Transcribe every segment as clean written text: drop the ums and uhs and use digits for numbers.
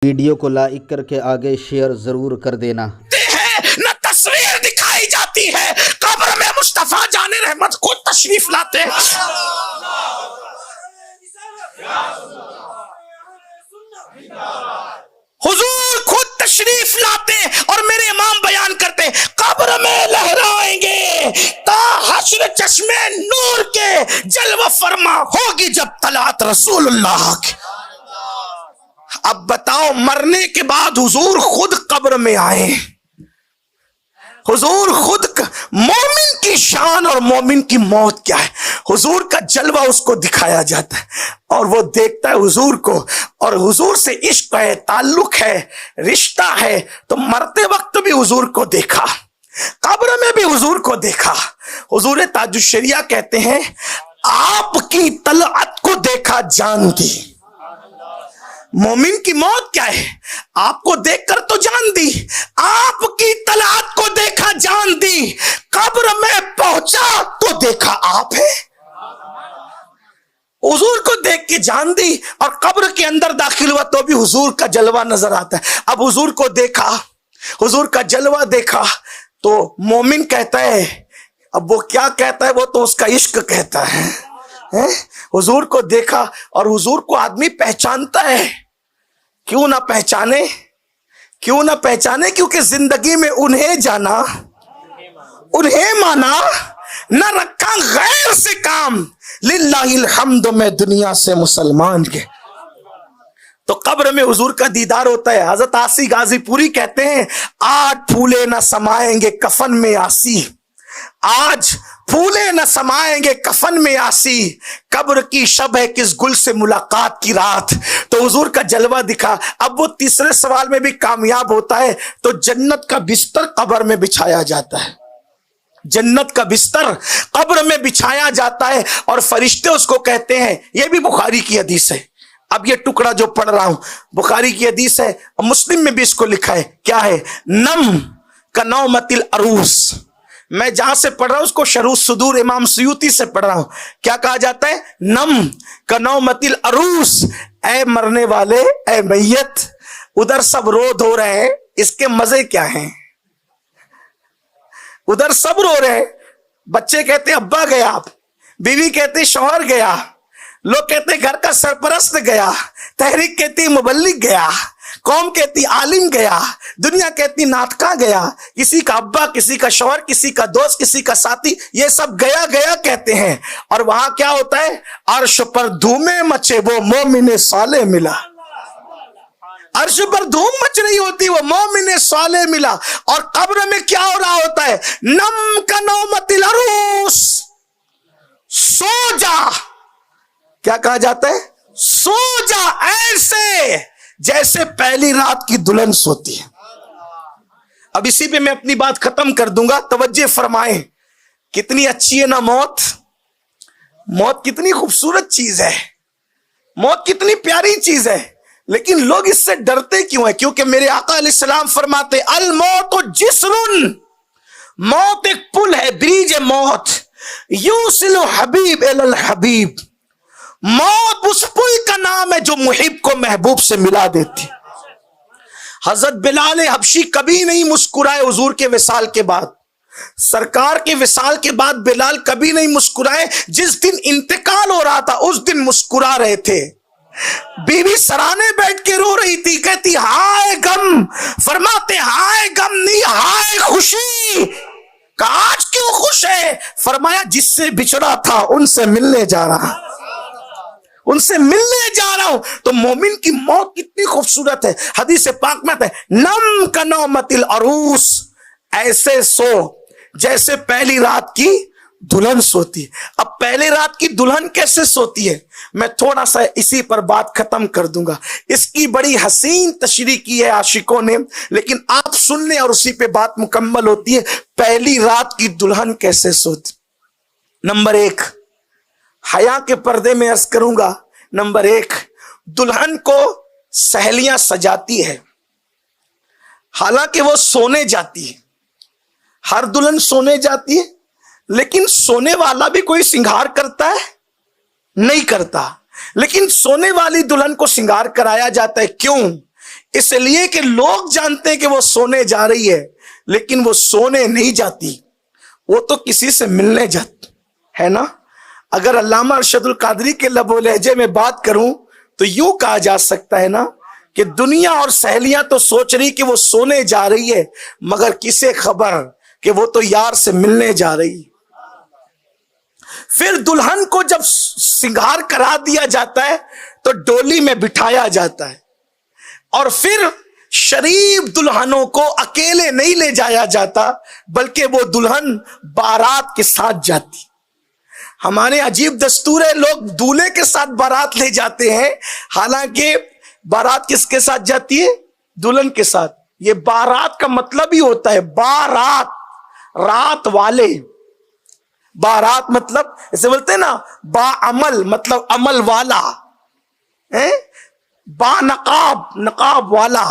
Video کو like کر کے آگے شیئر ضرور کر دینا۔ نہ تصویر دکھائی جاتی ہے، قبر میں مصطفیٰ جان رحمت خود تشریف لاتے ہیں۔ حضور خود تشریف لاتے اور میرے امام بیان کرتے قبر میں لہرائیں گے تا حشر چشمے نور کے جلوہ فرما ہوگی جب طلعت رسول اللہ کی۔ اب بتاؤ مرنے کے بعد حضور خود قبر میں آئے، حضور خود مومن کی شان اور مومن کی موت کیا ہے، حضور کا جلوہ اس کو دکھایا جاتا ہے اور وہ دیکھتا ہے حضور کو، اور حضور سے عشق ہے، تعلق ہے، رشتہ ہے، تو مرتے وقت بھی حضور کو دیکھا، قبر میں بھی حضور کو دیکھا۔ حضور تاج الشریعہ کہتے ہیں آپ کی طلعت کو دیکھا جان دی۔ مومن کی موت کیا ہے؟ آپ کو دیکھ کر تو جان دی، آپ کی طلعت کو دیکھا جان دی، قبر میں پہنچا تو دیکھا آپ ہے۔ حضور کو دیکھ کے جان دی اور قبر کے اندر داخل ہوا تو بھی حضور کا جلوہ نظر آتا ہے۔ اب حضور کو دیکھا، حضور کا جلوہ دیکھا تو مومن کہتا ہے، اب وہ کیا کہتا ہے؟ وہ تو اس کا عشق کہتا ہے۔ حضور کو دیکھا اور حضور کو آدمی پہچانتا ہے، کیوں نہ پہچانے، کیوں نہ پہچانے؟ کیونکہ زندگی میں انہیں جانا، انہیں مانا، نہ رکھا غیر سے کام، للہ الحمد میں دنیا سے مسلمان کے۔ تو قبر میں حضور کا دیدار ہوتا ہے۔ حضرت آسی غازی پوری کہتے ہیں 8 پھولے نہ سمائیں گے کفن میں آسی، آج پھولے نہ سمائیں گے کفن میں آسی، قبر کی شب ہے کس گل سے ملاقات کی رات۔ تو حضور کا جلوہ دکھا۔ اب وہ تیسرے سوال میں بھی کامیاب ہوتا ہے تو جنت کا بستر قبر میں بچھایا جاتا ہے، جنت کا بستر قبر میں بچھایا جاتا ہے اور فرشتے اس کو کہتے ہیں، یہ بھی بخاری کی حدیث ہے، اب یہ ٹکڑا جو پڑھ رہا ہوں بخاری کی حدیث ہے، مسلم میں بھی اس کو لکھا ہے، کیا ہے؟ نم کا نومت العروس۔ میں جہاں سے پڑھ رہا ہوں اس کو شرح الصدور امام سیوطی سے پڑھ رہا ہوں، کیا کہا جاتا ہے؟ نم کا نومت العروس، اے مرنے والے، اے میت، ادھر سب رو دھو رہے ہیں، اس کے مزے کیا ہیں؟ ادھر سب رو رہے ہیں، بچے کہتے ابا گیا، بیوی کہتے شوہر گیا، لوگ کہتے گھر کا سرپرست گیا، تحریک کہتی مبلغ گیا، قوم کہتی عالم گیا، دنیا کہتی ناطقہ گیا، کسی کا ابا، کسی کا شوہر، کسی کا دوست، کسی کا ساتھی، یہ سب گیا گیا کہتے ہیں۔ اور وہاں کیا ہوتا ہے؟ عرش پر دھومیں مچے وہ مومن صالح ملا، عرش پر دھوم مچ رہی ہوتی، وہ مومن صالح ملا۔ اور قبر میں کیا ہو رہا ہوتا ہے؟ نم کا نومت العروس، سو جا، کیا کہا جاتا ہے؟ سو جا ایسے جیسے پہلی رات کی دلہن سوتی ہے۔ اب اسی پہ میں اپنی بات ختم کر دوں گا، توجہ فرمائیں۔ کتنی اچھی ہے نا موت، موت کتنی خوبصورت چیز ہے، موت کتنی پیاری چیز ہے، لیکن لوگ اس سے ڈرتے کیوں ہیں؟ کیونکہ میرے آقا علیہ السلام فرماتے الموت جسر، موت ایک پل ہے، بریج ہے موت، یوصل حبیب الی الحبیب، موت اس پل کا نام ہے جو محب کو محبوب سے ملا دیتی۔ حضرت بلال حبشی کبھی نہیں مسکرائے حضور کے وصال کے بعد، سرکار کے وصال کے بعد بلال کبھی نہیں مسکرائے، جس دن انتقال ہو رہا تھا اس دن مسکرا رہے تھے۔ بیوی سرانے بیٹھ کے رو رہی تھی، کہتی ہائے غم، فرماتے ہائے غم نہیں ہائے خوشی، کہا آج کیوں خوش ہے؟ فرمایا جس سے بچھڑا تھا ان سے ملنے جا رہا، ان سے ملنے جا رہا ہوں۔ تو مومن کی موت کتنی خوبصورت ہے، حدیث پاک میں ہے نم کا نومت العروس، ایسے سو جیسے پہلی رات کی دلہن سوتی۔ اب پہلی رات کی دلہن کیسے سوتی ہے؟ میں تھوڑا سا اسی پر بات ختم کر دوں گا، اس کی بڑی حسین تشریح کی ہے عاشقوں نے، لیکن آپ سن لیں اور اسی پہ بات مکمل ہوتی ہے۔ پہلی رات کی دلہن کیسے سوتی؟ نمبر 1 حیا کے پردے میں عرض کروں گا، نمبر 1 دلہن کو سہیلیاں سجاتی ہے، حالانکہ وہ سونے جاتی ہے، ہر دلہن سونے جاتی ہے، لیکن سونے والا بھی کوئی سنگھار کرتا ہے؟ نہیں کرتا، لیکن سونے والی دلہن کو سنگھار کرایا جاتا ہے۔ کیوں؟ اس لیے کہ لوگ جانتے ہیں کہ وہ سونے جا رہی ہے، لیکن وہ سونے نہیں جاتی، وہ تو کسی سے ملنے جاتی ہے نا۔ اگر علامہ ارشد القادری کے لب و لہجے میں بات کروں تو یوں کہا جا سکتا ہے نا کہ دنیا اور سہیلیاں تو سوچ رہی کہ وہ سونے جا رہی ہے، مگر کسے خبر کہ وہ تو یار سے ملنے جا رہی۔ پھر دلہن کو جب سنگار کرا دیا جاتا ہے تو ڈولی میں بٹھایا جاتا ہے، اور پھر شریف دلہنوں کو اکیلے نہیں لے جایا جاتا، بلکہ وہ دلہن بارات کے ساتھ جاتی۔ ہمارے عجیب دستور ہے، لوگ دولہے کے ساتھ بارات لے جاتے ہیں، حالانکہ بارات کس کے ساتھ جاتی ہے؟ دلہن کے ساتھ۔ یہ بارات کا مطلب ہی ہوتا ہے بارات، رات والے۔ بارات مطلب اسے بولتے ہیں نا با عمل، مطلب عمل والا، با نقاب، نقاب والا۔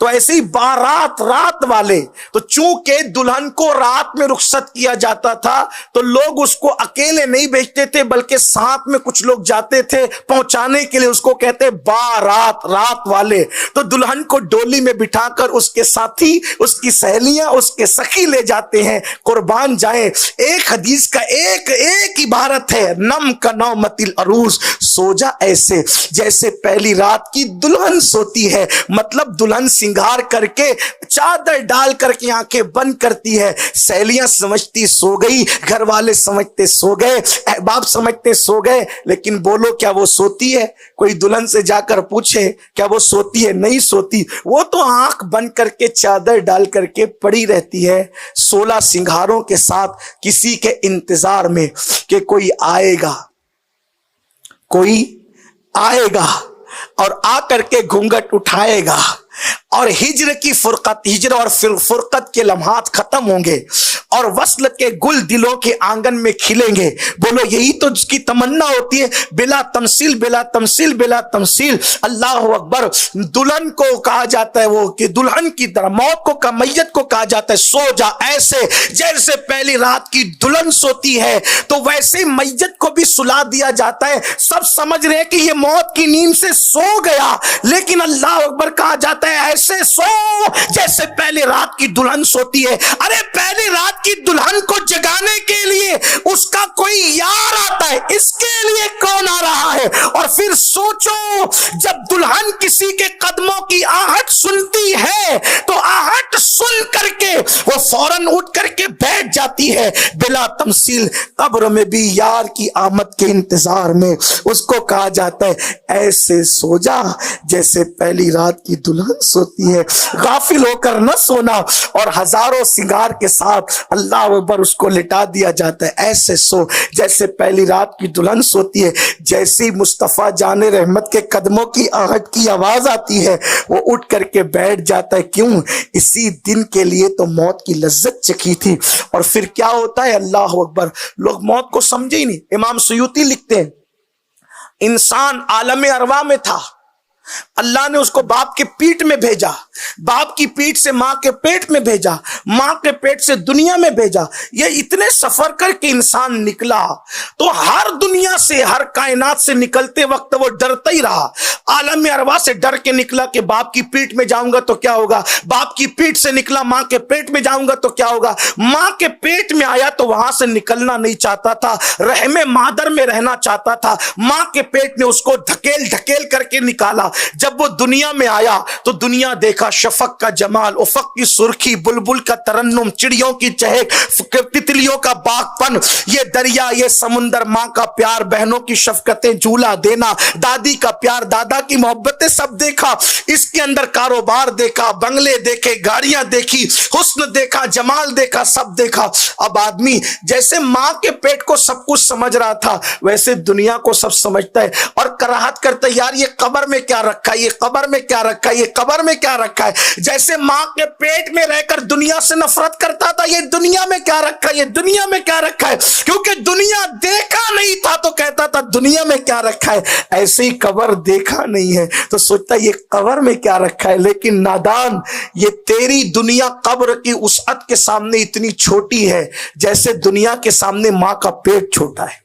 تو ایسے ہی بارات، رات والے۔ تو چونکہ دلہن کو رات میں رخصت کیا جاتا تھا تو لوگ اس کو اکیلے نہیں بھیجتے تھے، بلکہ ساتھ میں کچھ لوگ جاتے تھے پہنچانے کے لیے، اس کو کہتے بارات، رات والے۔ تو دلہن کو ڈولی میں بٹھا کر اس کے ساتھی، اس کی سہیلیاں، اس کے سخی لے جاتے ہیں، قربان جائیں۔ ایک حدیث کا ایک عبارت ہے، نم کا نومت العروس، سو جا ایسے جیسے پہلی رات کی دلہن سوتی ہے۔ مطلب دلہن سنگار کر کے، چادر ڈال کر کے آنکھیں بند کرتی ہے، سہیلیاں سمجھتی سو گئی، گھر والے سمجھتے سو گئے، احباب سمجھتے سو گئے، لیکن بولو کیا وہ سوتی ہے؟ کوئی دلہن سے جا کر پوچھے کیا وہ سوتی ہے؟ نہیں سوتی، وہ تو آنکھ بند کر کے چادر ڈال کر کے پڑی رہتی ہے 16 سنگاروں کے ساتھ، کسی کے انتظار میں کہ کوئی آئے گا، کوئی آئے گا اور آ کر کے گھونگھٹ اٹھائے گا، اور ہجر کی فرقت، ہجر اور فرقت کے لمحات ختم ہوں گے، اور وصل کے گل دلوں کے آنگن میں کھلیں گے۔ بولو یہی تو جس کی تمنا ہوتی ہے، بلا تمثیل، بلا تمثیل، بلا تمثیل۔ اللہ اکبر۔ دلہن کو کہا جاتا ہے، وہ کہ دلہن کی طرح موت کو، میت کو کہا جاتا ہے سو جا ایسے جیسے پہلی رات کی دلہن سوتی ہے، تو ویسے میت کو بھی سلا دیا جاتا ہے۔ سب سمجھ رہے ہیں کہ یہ موت کی نیند سے سو گیا، لیکن اللہ اکبر کہا جاتا ہے ایسے سو جیسے پہلی رات کی دلہن سوتی ہے۔ ارے پہلی رات کی دلہن کو جگانے کے لیے اس کا کوئی یار آتا ہے، اس کے لیے کون آ رہا ہے؟ اور پھر سوچو جب دلہن کسی کے قدموں کی آہٹ سنتی ہے تو آہٹ سن کر کے وہ فوراً اٹھ کر کے بیٹھ جاتی ہے، بلا تمثیل۔ قبر میں بھی یار کی آمد کے انتظار میں اس کو کہا جاتا ہے ایسے سو جا جیسے پہلی رات کی دلہن سوتی ہے۔ غافل ہو کر نہ سونا، اور ہزاروں سنگار کے ساتھ اللہ اکبر اس کو لٹا دیا جاتا ہے، ایسے سو جیسے پہلی رات کی دلہن سوتی ہے۔ جیسے ہی مصطفیٰ جان رحمت کے قدموں کی آہٹ کی آواز آتی ہے وہ اٹھ کر کے بیٹھ جاتا ہے۔ کیوں؟ اسی دن کے لیے تو موت کی لذت چکھی تھی۔ اور پھر کیا ہوتا ہے؟ اللہ اکبر، لوگ موت کو سمجھے ہی نہیں۔ امام سیوطی لکھتے ہیں انسان عالم ارواح میں تھا، اللہ نے اس کو باپ کے پیٹ میں بھیجا، باپ کی پیٹ سے ماں کے پیٹ میں بھیجا، ماں کے پیٹ سے دنیا میں بھیجا۔ یہ اتنے سفر کر کے انسان نکلا تو ہر دنیا سے، ہر کائنات سے نکلتے وقت وہ ڈرتا ہی رہا۔ عالم ارواح سے ڈر کے نکلا کہ باپ کی پیٹ میں جاؤں گا تو کیا ہوگا، باپ کی پیٹ سے نکلا ماں کے پیٹ میں جاؤں گا تو کیا ہوگا، ماں کے پیٹ میں آیا تو وہاں سے نکلنا نہیں چاہتا تھا، رحم مادر میں رہنا چاہتا تھا۔ ماں کے پیٹ نے اس کو دھکیل دھکیل کر کے نکالا۔ جب وہ دنیا میں آیا تو دنیا دیکھا شفق کا جمال، افق کی سرخی، بلبل کا ترنم، چڑیوں کی چہک، تتلیوں کا باغ پن، یہ دریا، یہ سمندر، ماں کا پیار، بہنوں کی شفقتیں، جھولا دینا، دادی کا پیار، دادا کی محبتیں، سب دیکھا۔ اس کے اندر کاروبار دیکھا، بنگلے دیکھے، گاڑیاں دیکھی، حسن دیکھا، جمال دیکھا، سب دیکھا۔ اب آدمی جیسے ماں کے پیٹ کو سب کچھ سمجھ رہا تھا ویسے دنیا کو سب سمجھتا ہے، اور کراہت کرتا ہے یار یہ قبر میں کیا رکھا ہے، یہ قبر میں کیا رکھا ہے، یہ قبر میں کیا رکھا ہے۔ جیسے ماں کے پیٹ میں رہ کر دنیا سے نفرت کرتا تھا، یہ دنیا میں کیا رکھا ہے، یہ دنیا میں کیا رکھا ہے، کیونکہ دنیا دیکھا نہیں تھا تو کہتا تھا دنیا میں کیا رکھا ہے۔ ایسے ہی قبر دیکھا نہیں ہے تو سوچتا یہ قبر میں کیا رکھا ہے۔ لیکن نادان، یہ تیری دنیا قبر کی وسعت کے سامنے اتنی چھوٹی ہے جیسے دنیا کے سامنے ماں کا پیٹ چھوٹا ہے۔